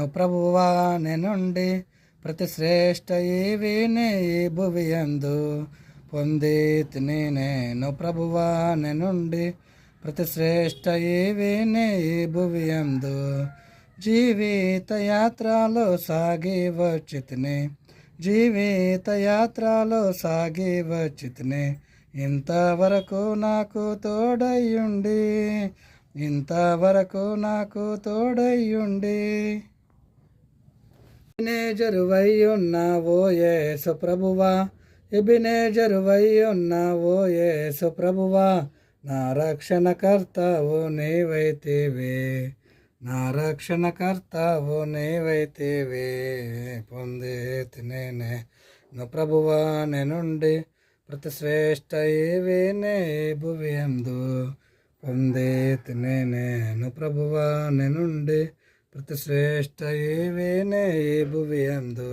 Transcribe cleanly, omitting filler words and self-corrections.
ప్రభువా నేనుండి ప్రతి శ్రేష్ట ఈవిని ఈ భువియందు పొందితిని నేను ప్రభువా నేనుండి ప్రతి శ్రేష్ట ఈవిని ఈ భువియందు జీవిత యాత్రలో సాగి వచ్చితిని జీవిత యాత్రలో సాగి వచ్చితిని ఇంతవరకు నాకు తోడయ్యుండి ఇంతవరకు నాకు తోడయ్యుండి ఎబినేజరువై ఉన్నావో యేసు ప్రభువా ఎబినేజరువై ఉన్నావో యేసు ప్రభువా నా రక్షణకర్తవు నీవైతివే నా రక్షణకర్తవు నీవైతివే పొందితిని ప్రభువా నేనుండి ప్రతి శ్రేష్ట ఈవిని భువియందు పొందితిని ప్రభువా నేనుండి ప్రతి శ్రేష్ట ఈవిని భువియందు